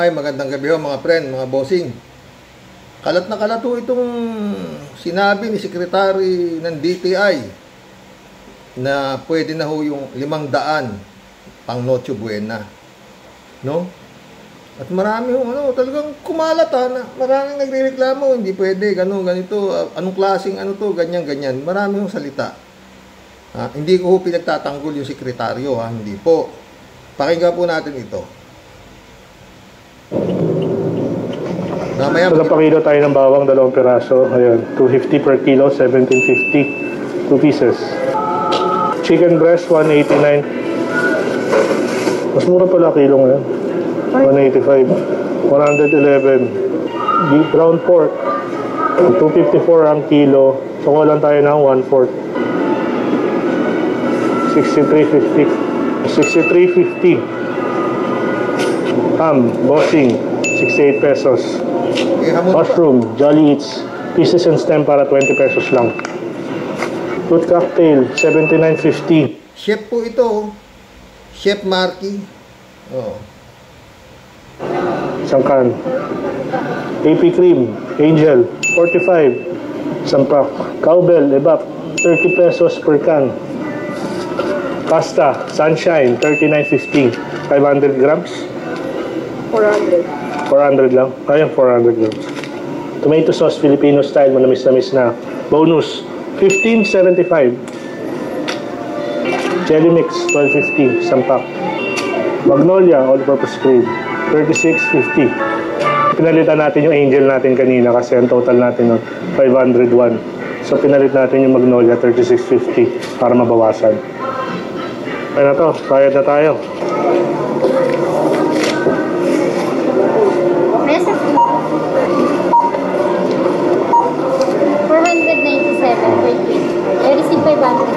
Ay, magandang gabi ho mga friend, mga bossing. Kalat na kalat ho itong sinabi ni Secretary ng DTI na pwede na ho yung 500 pang Noche Buena. No? At marami ho, talagang kumalat na maraming nagrereklamo, hindi pwede, ganito, anong klaseng to, ganyan. Marami hong salita. Hindi ko ho pinagtatanggol yung sekretaryo, hindi po. Pakinggan po natin ito. Nagpakilo tayo ng bawang, 2 piraso. Ayan, 250 per kilo, 1750. 2 pieces. Chicken breast, 189. Mas mura pala kilo ngayon. 185. 111. Beef ground pork, 254 ang kilo. So, lang tayo ng 1/4. 63.50. 63.50. Ham, bossing, 68 pesos. Mushroom, Jolly Eats, pieces and stem para 20 pesos lang. Fruit cocktail, 79.50. Chef po ito. Chef Marky. Oh. Isang can. AP cream, Angel, 45. Isang pack. Cowbell, Ebap, 30 pesos per can. Pasta, Sunshine, 39.50. 500 grams? 400 lang. Kaya 400 grams. Tomato sauce, Filipino style, manamis-namis na. Bonus, 15.75. Jelly mix, 12.50. Isang pack. Magnolia, all-purpose cream, 36.50. Pinalitan natin yung Angel natin kanina kasi ang total natin nun, 501. So pinalit natin yung Magnolia, 36.50 para mabawasan. Kaya na to, bayad na tayo.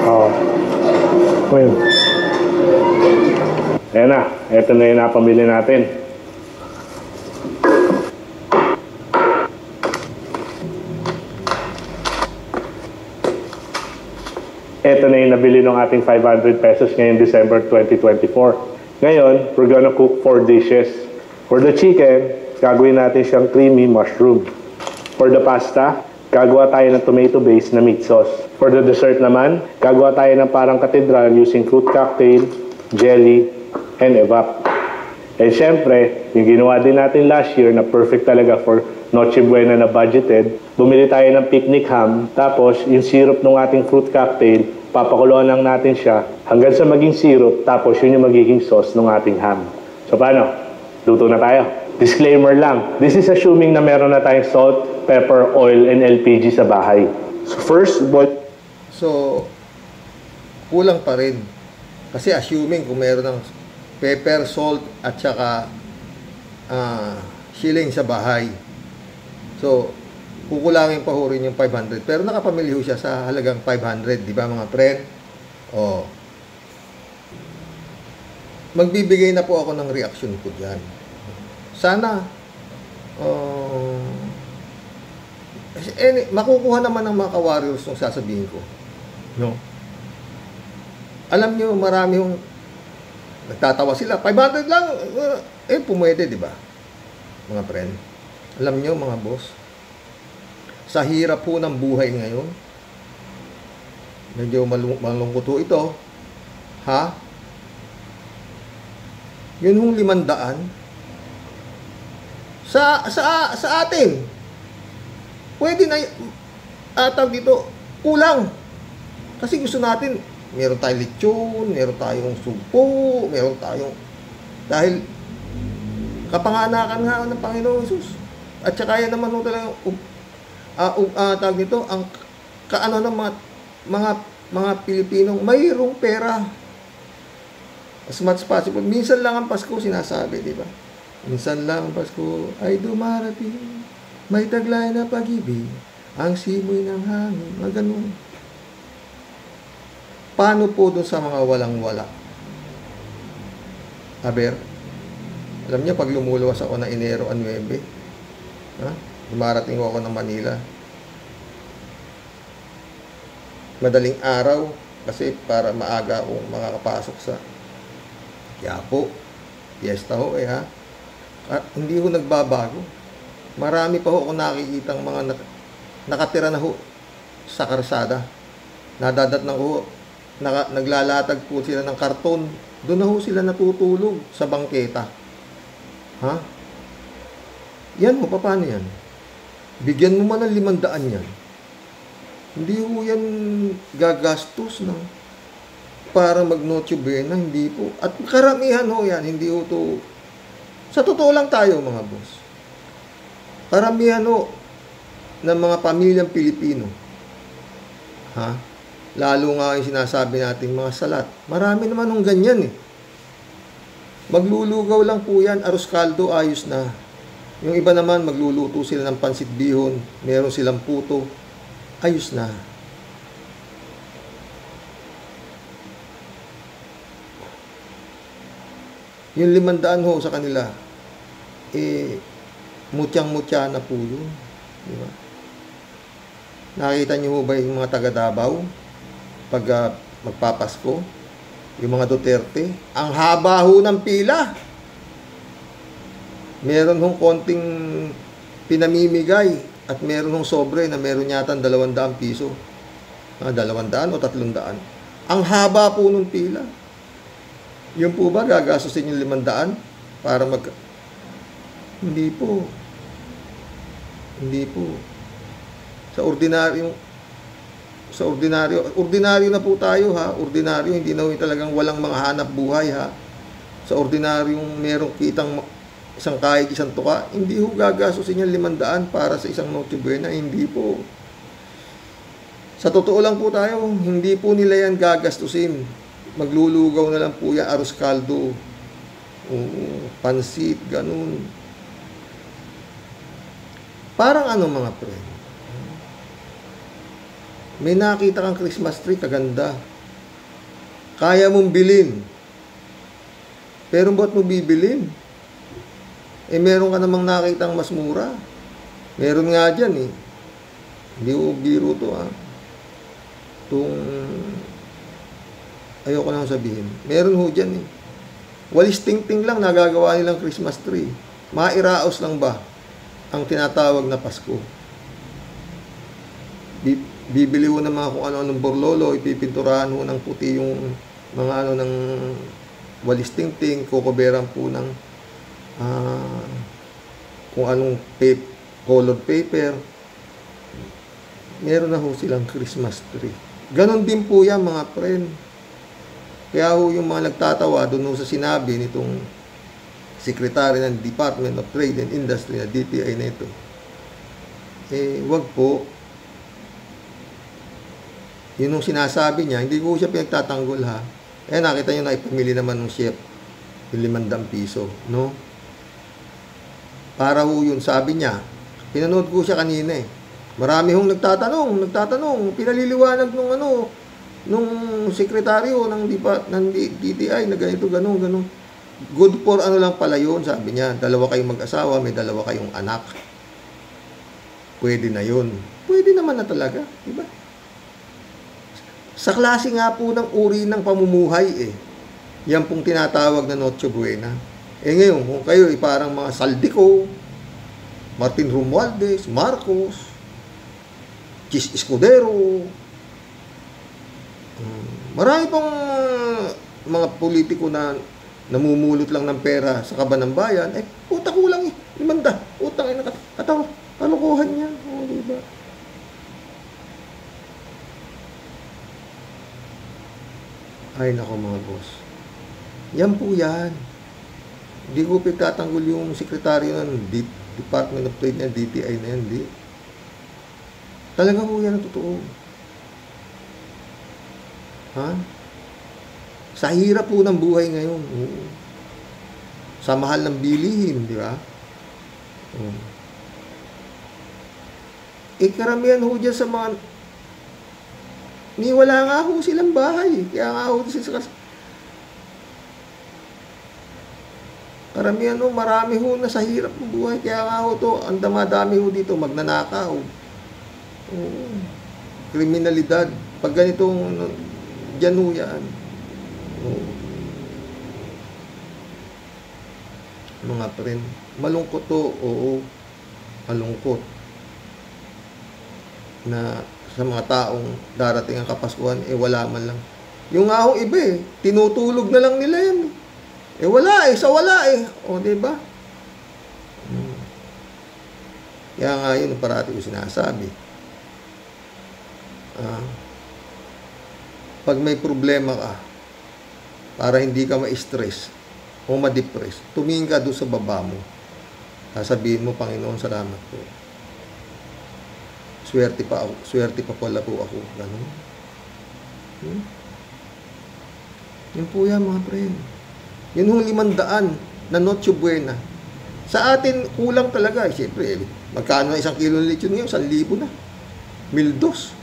Oo. Well. Ayan na. Ito na yung napamili natin. Ito na yung nabili ng ating 500 pesos ngayong December 2024. Ngayon, we're gonna cook 4 dishes. For the chicken, gagawin natin siyang creamy mushroom. For the pasta, gagawa tayo ng tomato base na meat sauce. For the dessert naman, gagawa tayo ng parang katedral using fruit cocktail, jelly, and evap. And syempre, yung ginawa din natin last year na perfect talaga for Noche Buena na budgeted, bumili tayo ng picnic ham, tapos yung syrup ng ating fruit cocktail, papakuluan lang natin siya hanggang sa maging syrup, tapos yun yung magiging sauce ng ating ham. So paano? Luto na tayo. Disclaimer lang, this is assuming na meron na tayong salt, pepper, oil, and LPG sa bahay. So first, boil. So, kulang pa rin. Kasi assuming kung meron ng pepper, salt, at saka shilling sa bahay. So, kukulangin pa ho rin yung 500. Pero nakapamili ho siya sa halagang 500. Di ba mga friend? Oh. Magbibigay na po ako ng reaction ko dyan. Sana makukuha naman ng mga ka-warriors yung sasabihin ko. No? Alam nyo, marami yung nagtatawa sila. 500 lang, pumwede, di ba? Mga friend. Alam nyo, mga boss, sa hirap po ng buhay ngayon, medyo malungkot po ito, ha? Yun hong 500, sa atin, pwede na, atag dito, kulang. Kasi gusto natin, meron tayong lechon, meron tayong sugpo, meron tayong, dahil kapanganakan nga ng Panginoon Jesus. At saka yan naman talaga, tawag nito, ang kaano ng mga Pilipinong mayroong pera. As much as possible. Minsan lang ang Pasko sinasabi, di ba? Minsan lang ang Pasko ay dumarating, may taglay na pag-ibig, ang simoy ng hangin, mga ganun. Paano po doon sa mga walang-wala? Aber, alam niyo, pag lumuluwas ako na Enero 9, dumarating ako ng Manila. Madaling araw, kasi para maaga akong makakapasok sa Quiapo. Fiesta ho ha. Hindi ho nagbabago. Marami pa ho ako nakikitang mga nakatira na ho sa karsada. Nadadat na ho, naglalatag po sila ng karton. Doon na ho sila natutulog sa bangketa. Ha? Yan ho, paano yan? Bigyan mo man ng 500 yan. Hindi ho yan gagastos na para mag-Noche Buena, hindi po. At karamihan ho yan, hindi ho to. Sa totoo lang tayo mga boss. Karamihan ho ng mga pamilyang Pilipino. Ha? Lalo nga yung sinasabi nating mga salat. Marami naman ng ganyan eh. Maglulugaw lang po yan, arroz caldo, ayos na. Yung iba naman, magluluto sila ng pansit bihon, meron silang puto, ayos na. Yung 500 ho sa kanila, mutyang-mutya na po yun. Di ba? Nakita niyo ho ba yung mga taga Davao? Pag magpapasko, yung mga Duterte, ang haba ho ng pila. Meron hong konting pinamimigay at meron hong sobre na meron yata 200 piso. 200 o 300. Ang haba po ng pila. Yung po ba gagastusin yung 500 para Hindi po. Hindi po. Ordinaryo na po tayo ha. Ordinaryo, hindi na talagang walang mga hanap buhay ha. Sa ordinaryong merong kitang isang kahig, isang tuka, hindi ho gagastusin yung 500 para sa isang Noche Buena. Hindi po. Sa totoo lang po tayo, hindi po nila yan gagastusin. Maglulugaw na lang po yan, arroz caldo, pansit, ganun. Parang ano mga friend? May nakita kang Christmas tree, kaganda. Kaya mong bilhin. Pero ba't mo bibilin? Meron ka namang nakitang mas mura. Meron nga dyan eh. Hindi ko biro to ha. Ayoko lang sabihin. Meron ho dyan eh. Walis ting-ting lang nagagawa nilang Christmas tree. Mairaos lang ba ang tinatawag na Pasko? Bibili ho ng mga kung ano-anong borlolo, ipipinturahan ho ng puti yung mga ng walis ting-ting, kukuberan po ng kung anong colored paper. Meron na ho silang Christmas tree. Ganon din po yan mga friend. Kaya ho yung mga nagtatawa doon sa sinabi nitong Secretary ng Department of Trade and Industry na DTI na ito. Wag po. Yun yung sinasabi niya, hindi ko siya pinagtatanggol ha. Nakita nyo na ipamili naman ng chef yung 500 piso, no? Para ho yun, sabi niya, pinanood ko siya kanina eh. Marami hong nagtatanong, pinaliliwanag nung sekretaryo ng DTI na ganito, ganun. Good for ano lang pala yun, sabi niya. 2 kayong mag-asawa, may 2 kayong anak. Pwede na yun. Pwede naman na talaga, diba? Sa klase nga po ng uri ng pamumuhay eh. Yan pong tinatawag na Noche Buena. Ngayon, kung kayo parang mga Saldico, Martin Romualdez, Marcos, Chis Escudero, marami pang mga politiko na namumulot lang ng pera sa kaban ng bayan, puta kulang eh, 500, utang ay nakatawa, kalukuhan niya, diba? Ay nako mga boss, yan po yan. Hindi ko pagtatanggol yung sekretaryo ng Department of Trade ng DTI na yan, di. Talaga po yan ang totoo. Ha? Sa hirap po ng buhay ngayon. Sa mahal ng bilihin, di ba? Karamihan ho dyan sa mga wala nga ho silang bahay. Kaya nga ho sila karamihan ho, marami ho na sa hirap ng buhay. Kaya nga ho to, ang damadami ho dito, magnanakaw. Kriminalidad. Pag ganitong dyan ho yan. mga friend. Malungkot to, oo. Malungkot. Na sa mga taong darating ang Kapaskuhan, wala man lang. Yung nga hong iba tinutulog na lang nila yan. Wala sa wala O, diba? Kaya nga yun, parati ko sinasabi. Pag may problema ka, para hindi ka ma-stress o ma-depress, tumingin ka doon sa baba mo. Sasabihin mo, Panginoon, salamat po. Swerte pa pala po ako. Ganun. Yun po yan, mga friend. Yun yung 500 na Noche Buena. Sa atin, kulang talaga. Siyempre, magkano na 1 kilo ng lechon ngayon? 1,000 na. 1,200.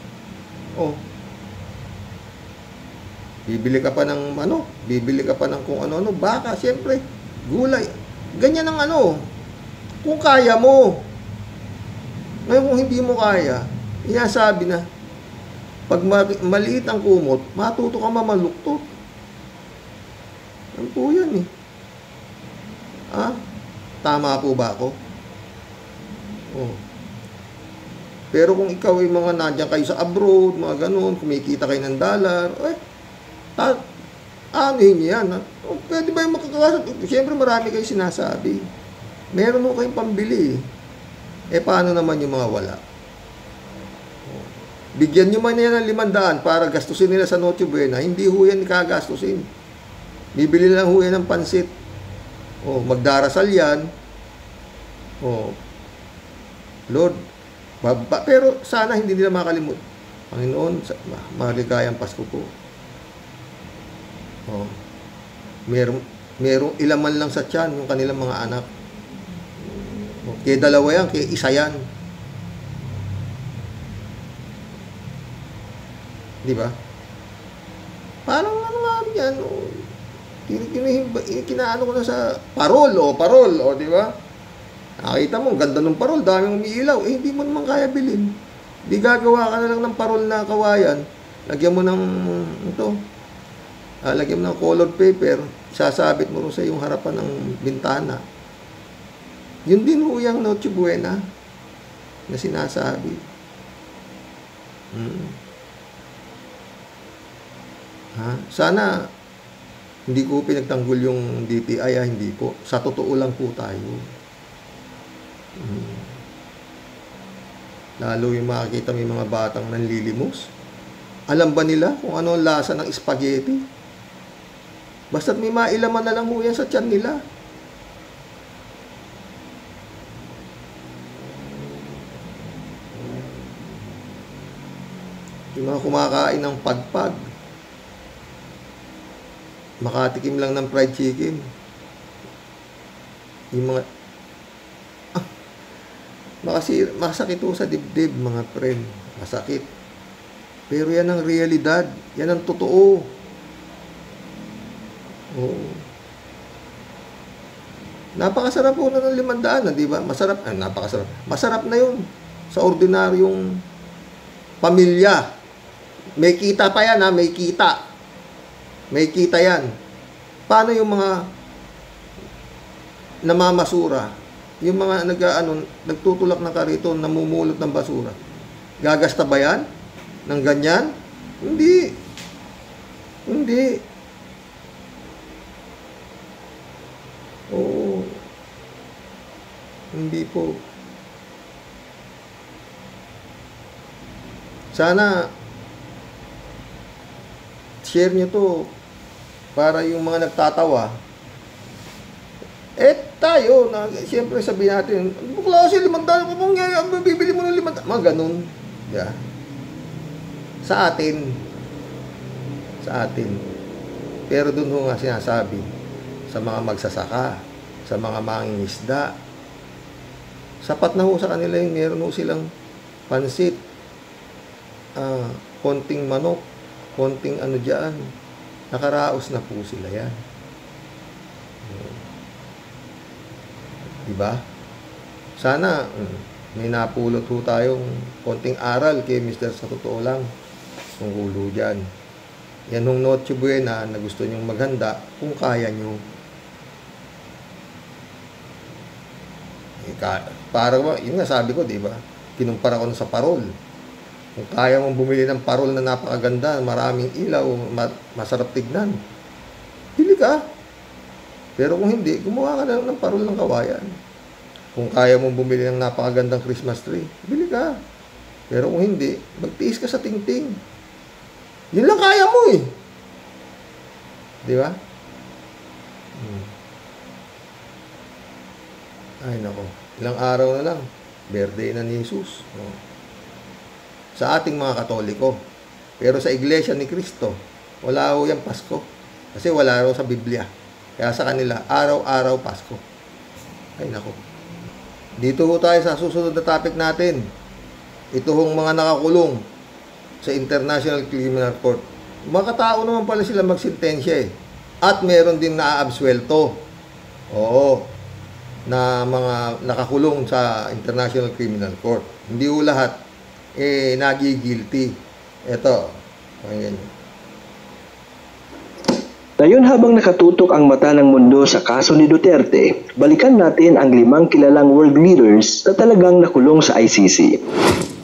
Oh. Bibili ka pa ng kung ano-ano, baka, siyempre, gulay. Ganyan ang kung kaya mo. Ngayon, kung hindi mo kaya, inasabi na, pag maliit ang kumot, matuto ka mamaluktot. Ano po yan Tama po ba ako? Oh. Pero kung ikaw mga nandiyan kayo sa abroad, mga ganun, kumikita kayo ng dollar, anuhin niyo yan. Pwede ba yung makakawasap? Siyempre marami kayo sinasabi. Meron mo kayong pambili. Paano naman yung mga wala? Bigyan nyo man yan ng 500 para gastusin nila sa Noche Buena. Hindi ho yan kagastusin. Bibili lang ho yan ng pansit. Magdarasal yan. Lord, pero sana hindi nila makalimutan. Panginoon, maligayang Pasko po. Merong ilaman lang sa tiyan yung kanilang mga anak. Kaya dalawa yan, kaya isa yan. Di ba? Parang nga yan, kinaano ko na sa parol, di ba? Nakita mo, ganda ng parol, daming umiilaw. Hindi mo naman kaya bilhin. Di gagawa ka na lang ng parol na kawayan. Lagyan mo ng lagyan mo ng colored paper, sasabit mo rin sa yung harapan ng bintana. Yun din ho yung Noche Buena na sinasabi. Sana hindi ko pinagtanggol yung DTI, hindi po. Sa totoo lang po tayo. Lalo yung makikita may mga batang nanlilimos. Alam ba nila kung ano ang lasa ng spaghetti? Basta't may mailaman na lang ho yan sa tiyan nila. Yung mga kumakain ng pagpag, makatikim lang ng fried chicken. Yung mga masakit po sa dibdib, mga friend. Masakit. Pero yan ang realidad. Yan ang totoo. Oo. Napakasarap po na ng 500, di ba? Masarap. Napakasarap. Masarap na yun. Sa ordinaryong pamilya. May kita pa yan, may kita. May kita yan. Paano yung mga namamasura? Yung mga nagtutulak ng kariton, namumulot ng basura. Gagasta ba yan? Ng ganyan? Hindi. Hindi. Oo. Hindi po. Sana share nyo to para yung mga nagtatawa. Tayo, siyempre sabihin natin, klase, 500 ko pong bibili mo ng 500. Mga ganun. Yeah. Sa atin. Pero dun ho nga sinasabi, sa mga magsasaka, sa mga mangingisda, sapat na ho sa kanila yung meron ho silang pansit, konting manok, konting dyan, nakaraos na po sila yan. Diba? Sana may napulot ho tayong konting aral kay Mr. Sa totoo lang kung ulo dyan. Yan hong Noche Buena na gusto nyong maghanda kung kaya nyo. Para, yun nga sabi ko, di ba? Kinumpara ko na sa parol. Kung kaya mong bumili ng parol na napakaganda, maraming ilaw, masarap tignan, bili ka. Pero kung hindi, gumawa ka na lang ng parol ng kawayan. Kung kaya mong bumili ng napakagandang Christmas tree, bili ka. Pero kung hindi, magtiis ka sa tingting. Yun lang kaya mo eh. Di ba? Ay nako, ilang araw na lang, birthday na ni Jesus. Sa ating mga Katoliko. Pero sa Iglesia ni Cristo, wala ho yung Pasko. Kasi wala raw sa Biblia. Kaya sa kanila, araw-araw Pasko. Ay nako. Dito ho tayo sa susunod na topic natin. Ito hong mga nakakulong sa International Criminal Court. Makatao naman pala sila magsintensya eh. At meron din naaabswelto. Oo. Na mga nakakulong sa International Criminal Court. Hindi ho lahat nagigilty. Ito. Ayan. Ngayon habang nakatutok ang mata ng mundo sa kaso ni Duterte, balikan natin ang 5 kilalang world leaders na talagang nakulong sa ICC.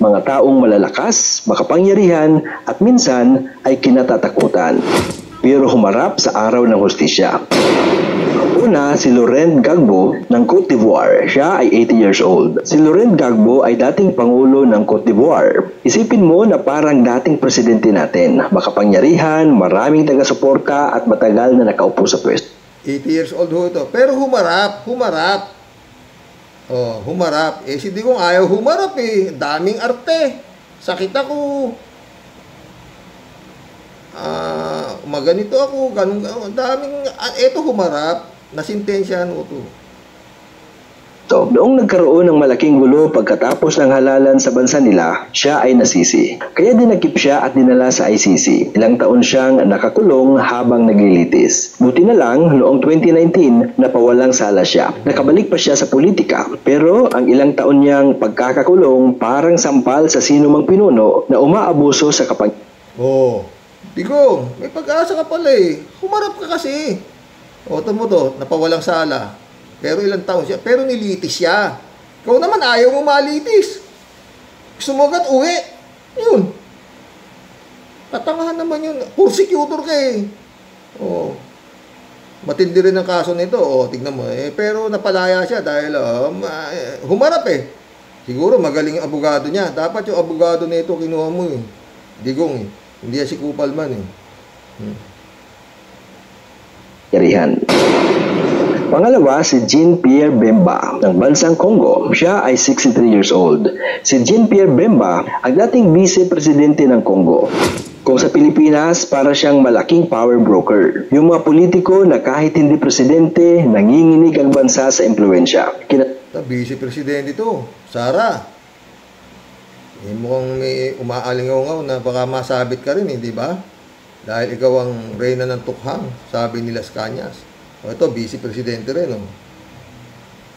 Mga taong malalakas, makapangyarihan at minsan ay kinatatakutan. Pero humarap sa araw ng hustisya. Una, si Laurent Gbagbo ng Cote d'Ivoire. Siya ay 80 years old. Si Laurent Gbagbo ay dating Pangulo ng Cote d'Ivoire. Isipin mo na parang dating presidente natin. Makapangyarihan, maraming taga-suporta at matagal na nakaupo sa pwesto. 80 years old ho ito. Pero humarap. Oh, humarap. Si Digong ayaw humarap eh. Daming arte. Sakit ako. Maganito ako. Ganun. Daming, eto humarap. Nasintensyahan mo ito. Noong nagkaroon ng malaking gulo pagkatapos ng halalan sa bansa nila, siya ay nasisi. Kaya dinakip siya at dinala sa ICC. Ilang taon siyang nakakulong habang naglilitis. Buti na lang, noong 2019, napawalang sala siya. Nakabalik pa siya sa politika. Pero ang ilang taon niyang pagkakakulong parang sampal sa sino mang pinuno na umaabuso sa Oh, Digong, may pag-asa ka pala eh. Humarap ka kasi. Oto mo to, napawalang sala. Pero ilang taon siya. Pero nilitis siya. Ikaw naman ayaw mo malitis. Gusto mo agad uwi. Yun. Katangahan naman yun. Persecutor ka eh. Oh. Matindi rin ang kaso nito. Oh, tignan mo. Pero napalaya siya dahil humarap eh. Siguro magaling ang abogado niya. Dapat yung abogado nito kinuha mo eh. Digong eh. Hindi yan si Kupalman eh. Yarihan. Pangalawa, si Jean-Pierre Bemba ng bansang Congo. Siya ay 63 years old. Si Jean-Pierre Bemba ang dating vice-presidente ng Congo. Kung sa Pilipinas, para siyang malaking power broker. Yung mga politiko na kahit hindi presidente, nanginginig ang bansa sa impluensya. Vice-presidente ito, Sara. Mukhang may umaalingaw na baka masabit ka rin, di ba? Dahil ikaw ang reyna ng tukhang, sabi ni Las Cañas. Ito, vice-presidente rin.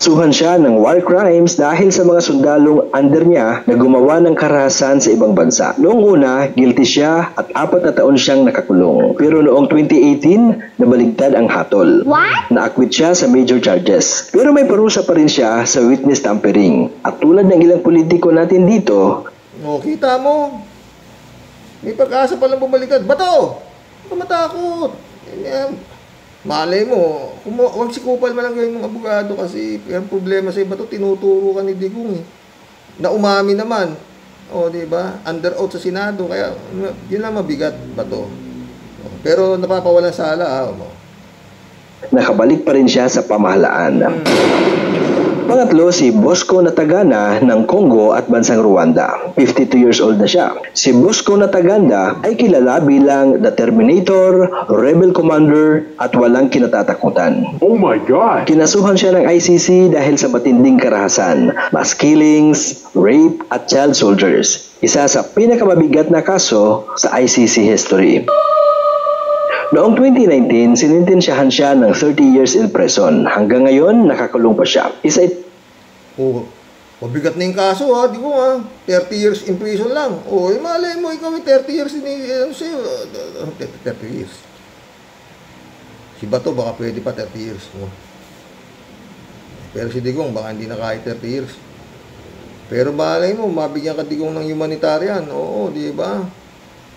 Suhan siya ng war crimes dahil sa mga sundalong under niya na gumawa ng karahasan sa ibang bansa. Noong una, guilty siya at 4 na taon siyang nakakulong. Pero noong 2018, nabaligtad ang hatol. Na-acquit siya sa major charges. Pero may parusa pa rin siya sa witness tampering. At tulad ng ilang politiko natin dito, kita mo, may pag-asa palang bumaliktad. Bato! Huwag ka matakot. Malay mo, huwag si Kupal man lang gawin ng abogado kasi ang problema sa iba to, tinuturo ka ni Digong eh. Na umami naman. Di ba? Under oath sa Senado. Kaya, yun lang mabigat ba to? Pero napapawalan sala. Nakabalik pa rin siya sa pamahalaan. Pangatlo, si Bosco Natagana ng Congo at bansang Rwanda. 52 years old na siya. Si Bosco Nataganda ay kilala bilang The Terminator, Rebel Commander at walang kinatatakutan. Oh my God! Kinasuhan siya ng ICC dahil sa matinding karahasan, mass killings, rape at child soldiers. Isa sa pinakamabigat na kaso sa ICC history. Noong 2019, sinintensyahan siya ng 30 years in prison. Hanggang ngayon, nakakulong pa siya. Mabigat na yung kaso di ko 30 years in prison lang. Malay mo, ikaw 30 years sa'yo. 30 years. Si Bato, baka pwede pa 30 years. Pero si Digong, baka hindi na kahit 30 years. Pero balay mo, mabigyan ka Digong ng humanitarian. Oo, di ba?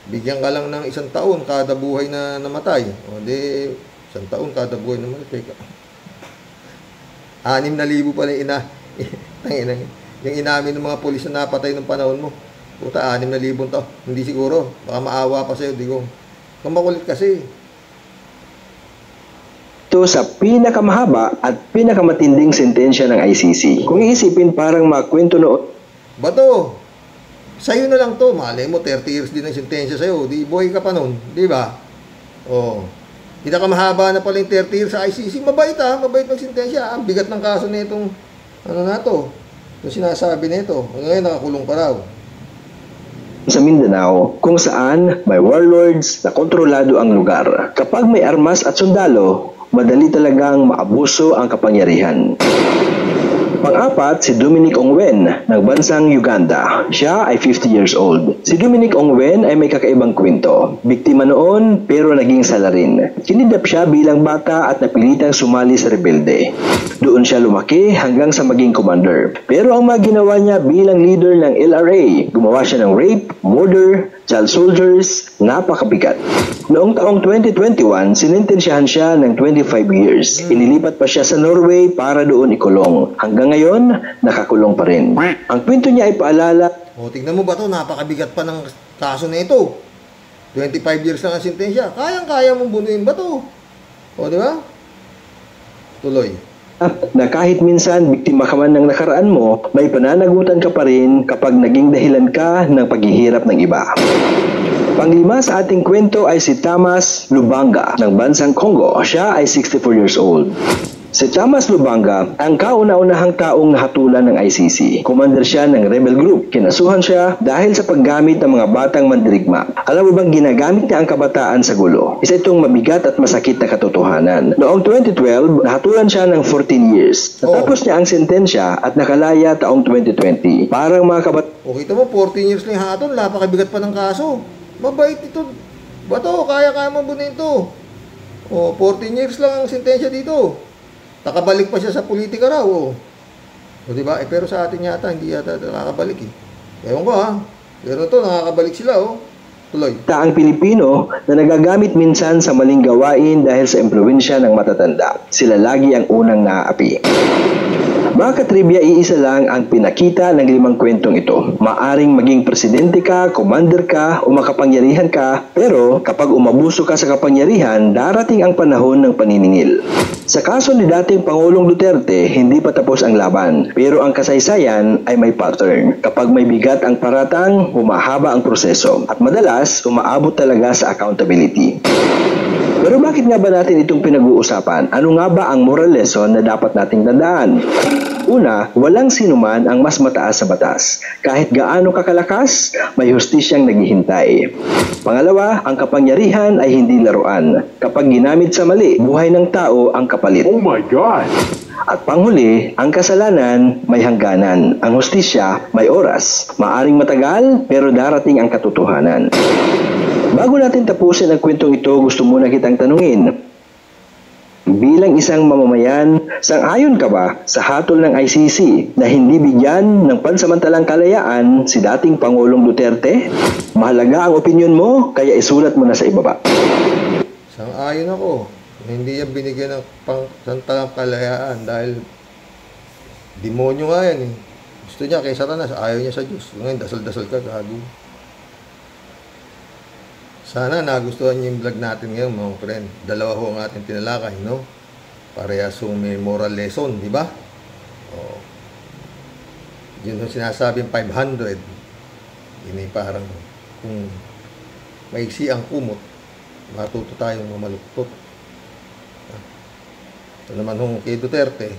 Bigyan ka lang ng 1 taon kada buhay na namatay. O di, 1 taon kada buhay na namatay. 6,000 pala yung yung inamin ng mga pulis na napatay ng panahon mo. Puta, 6,000 tao. Hindi siguro. Baka maawa pa sa'yo, Digong. Kung makulit kasi. Ito sa pinakamahaba at pinakamatinding sentensya ng ICC. Kung iisipin parang makwento noon. Bato, sa'yo na lang to. Malay mo, 30 years din ang sentensya sa'yo. Di buhay ka pa nun. Di ba? Oo. Pinakamahaba na pala yung 30 years sa ICC. Mabait ha. Mabait mag-sentensya. Ang bigat ng kaso na itong, ano na to. Itong sinasabi na ito. Ngayon, nakakulong pa raw. Sa Mindanao, kung saan may warlords na kontrolado ang lugar. Kapag may armas at sundalo, madali talagang maabuso ang kapangyarihan. Pang-apat, si Dominic Ongwen ng bansang Uganda. Siya ay 50 years old. Si Dominic Ongwen ay may kakaibang kwento. Biktima noon pero naging salarin. Kinidnap siya bilang bata at napilitang sumali sa rebelde. Doon siya lumaki hanggang sa maging commander. Pero ang mga ginawa niya bilang leader ng LRA, gumawa siya ng rape, murder, child soldiers, napakabigat. Noong taong 2021, sinintensyahan siya ng 25 years. Inilipat pa siya sa Norway para doon ikulong. Hanggang ngayon, nakakulong pa rin. Ang kwento niya ay paalala. O, tignan mo ba to? Napakabigat pa ng kaso na ito. 25 years lang ang sentensya. Kayang-kaya mong bunuin ba to? O, di ba? Tuloy. Na kahit minsan biktima ka man ng nakaraan mo, may pananagutan ka pa rin kapag naging dahilan ka ng paghihirap ng iba. Panglima sa ating kwento ay si Thomas Lubanga ng bansang Congo. Siya ay 64 years old. Si Thomas Lubanga ang kauna-unahang taong nahatulan ng ICC. Commander siya ng rebel group. Kinasuhan siya dahil sa paggamit ng mga batang mandirigma. Alam mo bang ginagamit niya ang kabataan sa gulo? Isa itong mabigat at masakit na katotohanan. Noong 2012, nahatulan siya ng 14 years. Natapos niya ang sentensya at nakalaya taong 2020. Parang mga kabataan. O, kita mo, 14 years lang yung hatol. Napakabigat pa ng kaso. Mabait ito. Bato, kaya-kaya mo bunin ito. O, 14 years lang ang sentensya dito. Nakabalik pa siya sa politika raw. O, diba? Pero sa atin yata, hindi yata nakakabalik eh. Ewan ko ha. Pero ito, nakakabalik sila oh. Tuloy. Taang Pilipino na nagagamit minsan sa maling gawain dahil sa impluwensya ng matatanda. Sila lagi ang unang naaapi. Mga katribya, iisa lang ang pinakita ng 5 kwentong ito. Maaring maging presidente ka, commander ka, o makapangyarihan ka, pero kapag umabuso ka sa kapangyarihan, darating ang panahon ng paniningil. Sa kaso ni dating Pangulong Duterte, hindi pa tapos ang laban, pero ang kasaysayan ay may pattern. Kapag may bigat ang paratang, humahaba ang proseso, at madalas, umaabot talaga sa accountability. Pero bakit nga ba natin itong pinag-uusapan? Ano nga ba ang moral lesson na dapat nating tandaan? Una, walang sinuman ang mas mataas sa batas. Kahit gaano kakalakas, may hustisyang naghihintay. Pangalawa, ang kapangyarihan ay hindi laruan. Kapag ginamit sa mali, buhay ng tao ang kapalit. Oh my God! At panghuli, ang kasalanan may hangganan. Ang hustisya may oras. Maaring matagal, pero darating ang katotohanan. Bago natin tapusin ang kwentong ito, gusto muna kitang tanungin. Bilang isang mamamayan, sang-ayon ka ba sa hatol ng ICC na hindi bigyan ng pansamantalang kalayaan si dating Pangulong Duterte? Mahalaga ang opinyon mo, kaya isulat mo na sa ibaba. Sang-ayon ako. Hindi yan binigyan ng pansamantalang kalayaan dahil demonyo nga yan eh. Gusto niya kay Satanas, ayaw niya sa Diyos. Ngayon, dasal-dasal ka, gago. Sana nagustuhan niyo yung vlog natin ngayon, mga friend. Dalawa ho ang ating tinalakay, no? Parehas yung may moral lesson, di ba? O, yun yung sinasabing 500. Yun ay parang kung maiksi ang kumot, matuto tayong mamaluktot. Ito naman hong kay Duterte,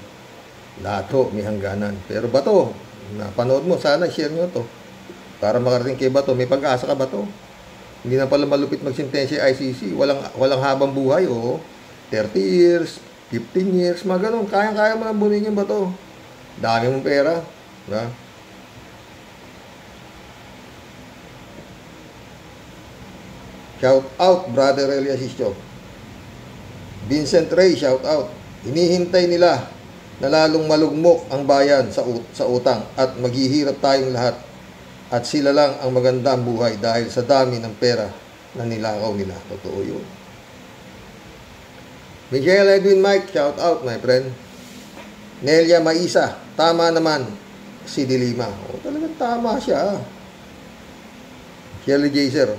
lahat ho may hangganan. Pero Bato, napanood mo, sana share nyo to. Para makarating kay Bato, may pag-asa ka Bato. Hindi na pala malupit magsintensya ICC. Walang habang buhay, oh. 30 years, 15 years, mga ganun. Kayang-kaya mo lang bunin yung Bato. Dami mong pera. Diba? Shout out, Brother Elias Ischo. Vincent Ray, shout out. Hinihintay nila na lalong malugmok ang bayan sa utang at maghihirap tayong lahat at sila lang ang magandang buhay dahil sa dami ng pera na nilakaw nila. Totoo yun. Miguel Edwin Mike, shout out my friend. Nelia Maisa, tama naman si Dilima. O, talagang tama siya. Shelly Jaser,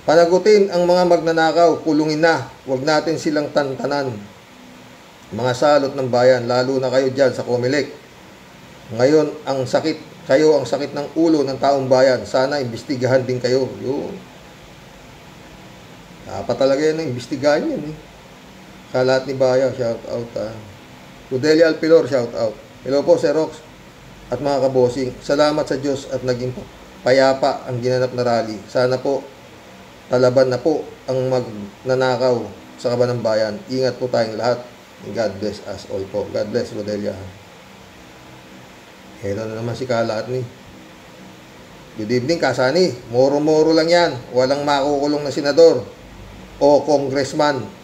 panagutin ang mga magnanakaw, kulungin na, huwag natin silang tantanan. Mga salot ng bayan, lalo na kayo dyan sa Comelec. Ngayon, kayo ang sakit ng ulo ng taong bayan. Sana imbestigahan din kayo. Yun. Dapat talaga yan, imbestigahan yan eh. Kalat ni Bayan, shout out. Rudelia Alpilor, shout out. Hello po, Sir Rox at mga kabosing. Salamat sa Diyos at naging payapa ang ginanap na rally. Sana po, talaban na po ang magnanakaw sa kaban ng bayan. Ingat po tayong lahat. God bless us all po. God bless, Rodelia. Hello na naman si Kalat ni. Good evening, Kasani. Moro-moro lang yan. Walang makukulong na senador o congressman.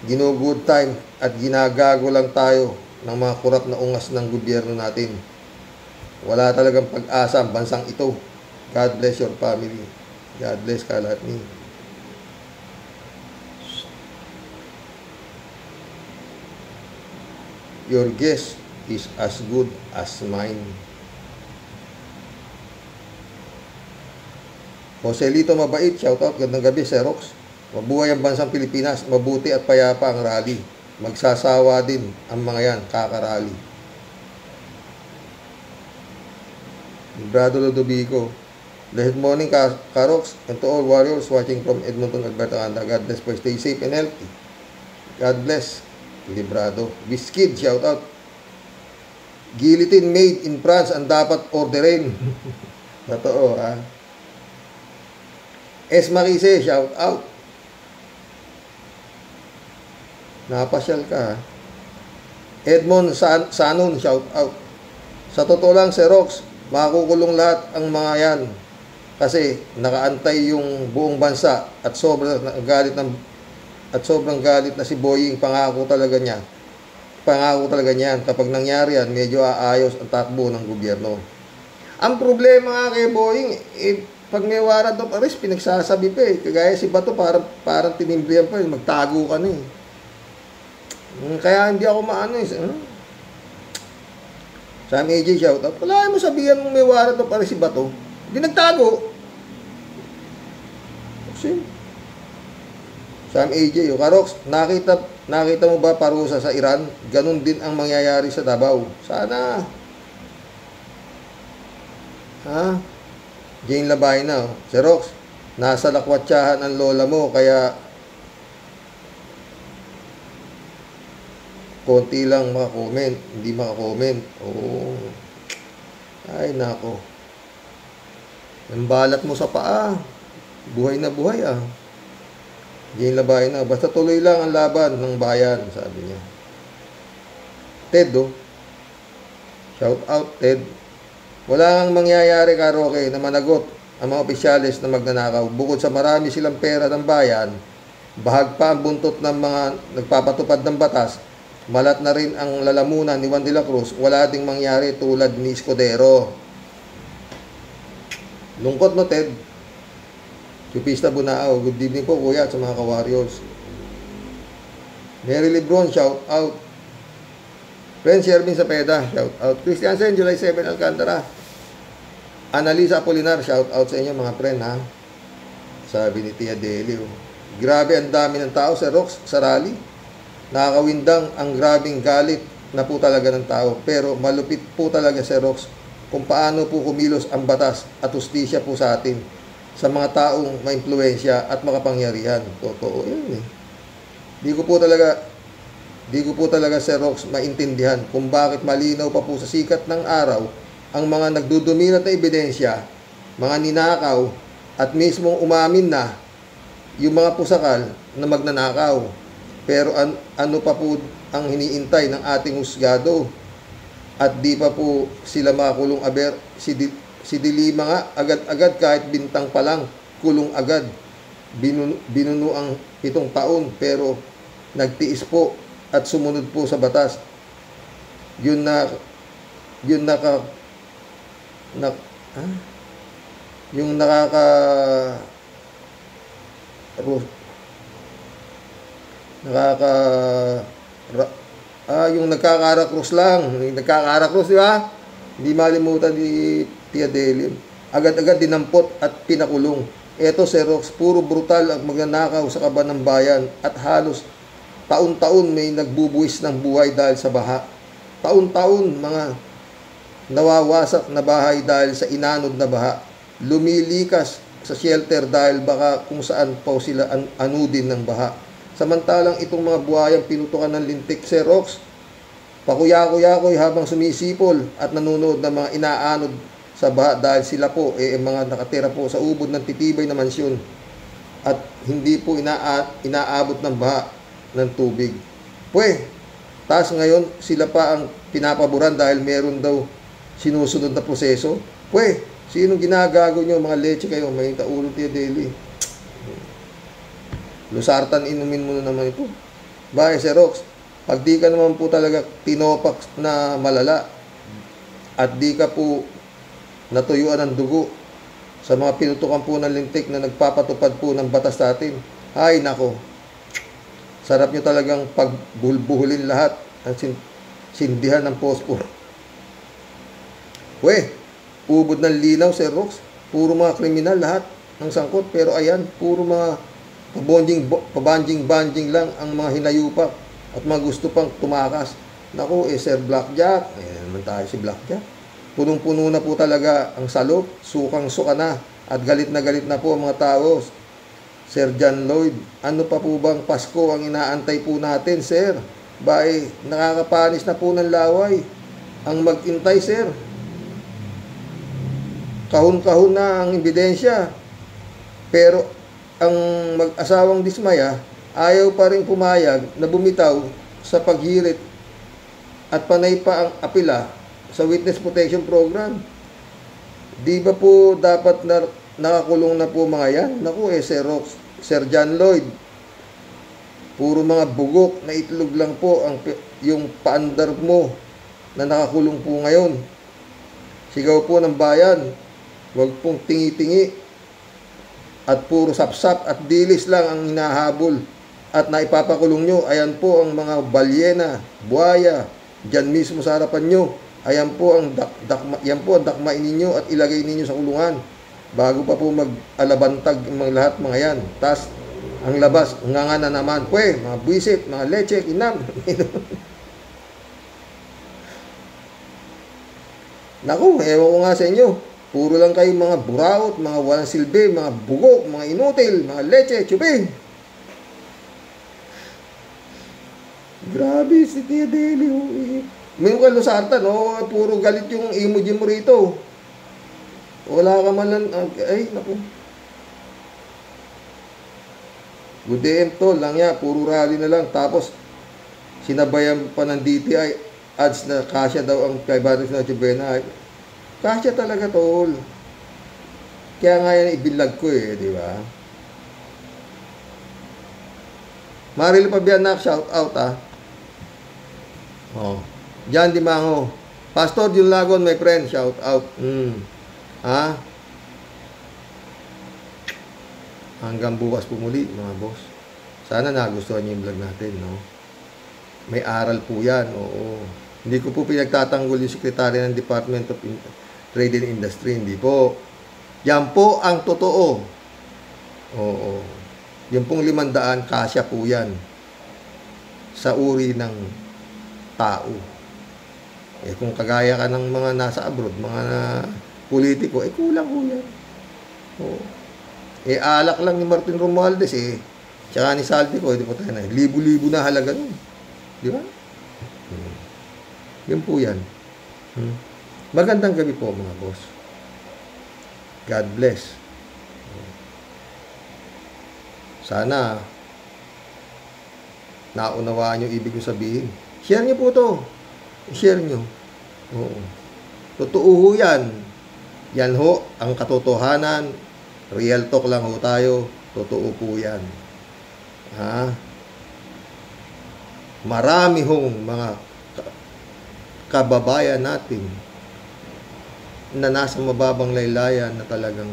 Good time at ginagago lang tayo ng mga kurap na ungas ng gobyerno natin. Wala talagang pag-asa ang bansang ito. God bless your family. God bless Kalat ni. Your guess is as good as mine. Joselito Mabait, shout out. Gandang gabi, Xerox. Mabuhay ang bansang Pilipinas. Mabuti at payapa ang rally. Magsasawa din ang mga yan, kakarally. Brado Lodovico. Good morning, Karox, and to all warriors watching from Edmonton, Alberta, Canada. God bless po. Stay safe and healthy. God bless. Librado. Biskid, shout out. Guillotine made in France ang dapat orderin. Totoo, ha? S. Marise, shout out. Napasyal ka, ha? Edmond Sanon, shout out. Sa totoo lang, Xerox, makukulong lahat ang mga yan kasi nakaantay yung buong bansa at sobrang galit na si Boying. Pangako talaga niyan kapag nangyari yan, medyo aayos ang takbo ng gobyerno. Ang problema nga kay Boying, pag may warrant of arrest, pinagsasabi pa eh. Kagaya si Bato, parang tinimbrihan pa eh, magtago ka na eh. Kaya hindi ako maano eh. Sam AJ, shout out. Wala mo sabihan mong may warrant of arrest si Bato. Hindi nagtago. Sam AJ, Karox, nakita mo ba parusa sa Iran? Ganun din ang mangyayari sa Davao. Sana. Ha? Jane Labay na. Xerox, nasa lakwatsahan ang lola mo, kaya konti lang makakomment. Hindi makakomment. Oo. Ay, nako. Ang balat mo sa paa. Buhay na buhay, ah. Jane Labay na. Basta tuloy lang ang laban ng bayan, sabi niya. Ted, oh. Shout out, Ted. Wala kang mangyayari, Karoke, na managot ang mga opisyalis na magnanakaw. Bukod sa marami silang pera ng bayan, bahag pa ang buntot ng mga nagpapatupad ng batas, malat na rin ang lalamunan ni Juan de la Cruz. Wala ding mangyari tulad ni Escudero. Lungkot, no, Ted? Chupista Bunao, good evening po, kuya, at sa mga ka-warriors. Mary Lebron, shout out. Friend Shervin Sapeda, shout out. Christian Sen, July 7, Alcantara. Annalisa Apolinar, shout out sa inyo mga friend, ha. Sabi ni Tia Delio. Grabe ang dami ng tao sa Rox, sa rally. Nakakawindang ang grabing galit na po talaga ng tao. Pero malupit po talaga sa Rox kung paano po kumilos ang batas at hustisya po sa atin, sa mga taong maimpluwensya at makapangyarihan. Totoo yun eh. Di ko po talaga Sir Rox maintindihan kung bakit malinaw pa po sa sikat ng araw ang mga nagdudumilat na ebidensya, mga ninakaw at mismong umamin na yung mga pusakal na magnanakaw. Pero ano pa po ang hiniintay ng ating husgado at di pa po sila makakulong aber. Si Dilima nga, agad-agad kahit bintang pa lang, kulong agad. Binuno ang 7 taon pero nagtiis po at sumunod po sa batas. Yun na, yun naka, na, yung nakaka, yung nagkakarakrus lang, yung nagkakarakrus, di ba? Hindi malimutan ni Tia Delin. Agad-agad dinampot at pinakulong. Eto, Xerox, puro brutal ang magnanakaw sa kaban ng bayan at halos taon-taon may nagbubuwis ng buhay dahil sa baha. Taon-taon mga nawawasak na bahay dahil sa inanod na baha. Lumilikas sa shelter dahil baka kung saan pa sila anudin ng baha. Samantalang itong mga buhayang pinutukan ng lintik, Xerox, pakuya-kuya-kuy habang sumisipol at nanonood ng mga inaanod sa baha dahil sila po mga nakatira po sa ubod ng titibay na mansyon at hindi po inaabot ng baha ng tubig. Tas ngayon sila pa ang pinapaboran dahil meron daw sinusunod na proseso. Sinong ginagago nyo mga leche kayo? May taulo Tia Deli. Lusartan, inumin mo na naman ito. Bakit, Xerox? Pag di ka naman po talaga tinopak na malala at di ka po natuyuan ng dugo sa mga pinutukan po ng lintik na nagpapatupad po ng batas natin, ay nako, sarap nyo talagang pagbuhulin lahat ang sindihan ng pospor. Ubod ng linaw, Xerox, puro mga kriminal lahat ng sangkot, pero ayan, puro mga pabanjing-banjing lang ang mga hinayupak at mga gusto pang tumakas. Naku, Sir Blackjack, ayan naman tayo si Blackjack. Punong-puno na po talaga ang salop, sukang-suka na, at galit na po ang mga tao. Sir John Lloyd, ano pa po bang Pasko ang inaantay po natin, Sir? Nakakapanis na po ng laway ang mag-intay, Sir. Kahon-kahon na ang ebidensya. Pero ang mag-asawang dismaya, ayaw pa rin pumayag na bumitaw sa paghirit at panay pa ang apila sa Witness Protection Program. Di ba po dapat na nakakulong na po mga yan? Naku, Xerox, Sir John Lloyd, puro mga bugok na itlog lang po yung paandar mo na nakakulong po ngayon. Sigaw po ng bayan, huwag pong tingi-tingi at puro sapsap at dilis lang ang hinahabol at naipapakulong nyo. Ayan po ang mga balyena, buhaya, dyan mismo sa harapan nyo. Ayan po ang dakmain ninyo at ilagay ninyo sa kulungan bago pa po mag-alabantag mga lahat mga yan. Tas ang labas, nga na naman. Mga buwisit, mga leche, kinam. Naku, ewan ko nga sa inyo. Puro lang kayo mga buraot, mga walang silbi, mga bugok, mga inutil, mga leche, chupin. Grabe si Tia Deli. May ka lusartan, puro galit yung emoji mo rito. Wala ka man lang, ay, naku. Good day, tol, lang ya, puro rally na lang. Tapos, sinabayan pa ng DTI ads na kasya daw ang 500 na Chubena. Kasya talaga, tol. Kaya nga yan, ibinlag ko di ba? Maril Pabianak, shout out, Jan Dimango. Pastor Jun Lagon, my friend, shout out. Hanggang bukas po muli, mga boss. Sana nagustuhan niyo yung vlog natin, no? May aral po yan, oo. Hindi ko po pinagtatanggol yung sekretary ng Department of Trade and Industry, hindi po. Yan po ang totoo. Oo. Yung pong 500, kasya po yan sa uri ng tao. Kung kagaya ka ng mga nasa abroad, mga politiko, kulang po yan. Oo. Alak lang ni Martin Romualdez, tsaka ni Saldico, di po tayo na, libo-libo na halaga nun. Di ba? Yun po yan. Magandang gabi po, mga boss. God bless. Sana naunawaan nyo ibig ko sabihin. Share nyo po to. Share nyo. Oo. Totoo ho yan. Yan ho, ang katotohanan. Real talk lang ho tayo. Totoo po yan. Marami hong mga kababayan natin na nasa mababang laylayan na talagang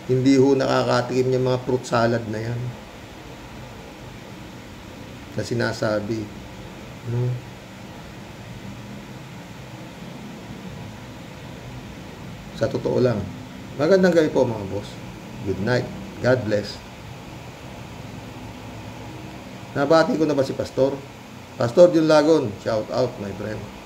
hindi ho nakakatikim yung mga fruit salad na yan na sinasabi. No? Sa totoo lang. Magandang gabi po mga boss. Good night. God bless. Nabati ko na ba si Pastor? Pastor Jun Lagon, shout out my friend.